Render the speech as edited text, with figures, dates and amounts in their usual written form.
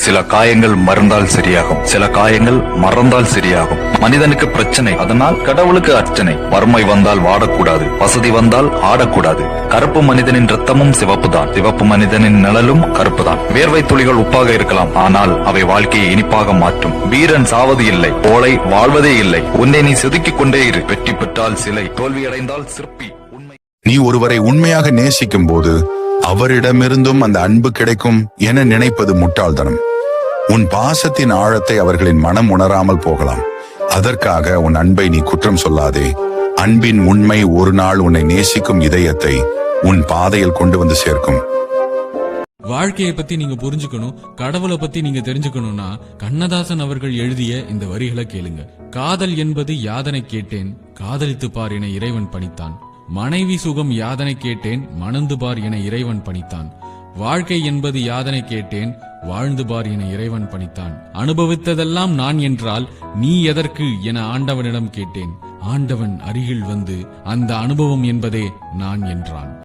சில காயங்கள் மறந்தால் சரியாகும், சில காயங்கள் மறந்தால் சரியாகும். மனிதனுக்கு பிரச்சனை, அதனால் கடவுளுக்கு அர்ச்சனை. வறுமை வந்தால் வாடக்கூடாது, வசதி வந்தால் ஆடக்கூடாது. கருப்பு மனிதனின் ரத்தமும் சிவப்புதான், சிவப்பு மனிதனின் நிழலும் கருப்புதான். வேர்வை துளிகள் உப்பாக இருக்கலாம், ஆனால் அவை வாழ்க்கையை இனிப்பாக மாற்றும். வீரன் சாவது இல்லை, கோழை வாழ்வதே இல்லை. உன்னை நீ செதுக்கிக் கொண்டே இரு. வெற்றி பெற்றால் சிலை, தோல்வியடைந்தால் சிற்பி. நீ ஒருவரை உண்மையாக நேசிக்கும் போது அவரிடமிருந்தும் அந்த அன்பு கிடைக்கும் என நினைப்பது முட்டாள்தனம். உன் பாசத்தின் ஆழத்தை அவர்களின் மனம் உணராமல் போகலாம். அதற்காக உன் அன்பை நீ குற்றம் சொல்லாதே. அன்பின் உண்மை ஒரு நாள் உன்னை நேசிக்கும் இதயத்தை உன் பாதையில் கொண்டு வந்து சேர்க்கும். வாழ்க்கையை பத்தி நீங்க புரிஞ்சுக்கணும், கடவுளை பத்தி நீங்க தெரிஞ்சுக்கணும்னா கண்ணதாசன் அவர்கள் எழுதிய இந்த வரிகளை கேளுங்க. காதல் என்பது யாதனை கேட்டேன், காதலித்து பார் என இறைவன் பணித்தான். மனைவி சுகம் யாதனை கேட்டேன், மணந்து பார் என இறைவன் பணித்தான். வாழ்க்கை என்பது யாதனை கேட்டேன், வாழ்ந்து பார் என இறைவன் பணித்தான். அனுபவித்ததெல்லாம் நான் என்றால் நீ எதற்கு என ஆண்டவனிடம் கேட்டேன். ஆண்டவன் அருகில் வந்து அந்த அனுபவம் என்பதே நான் என்றான்.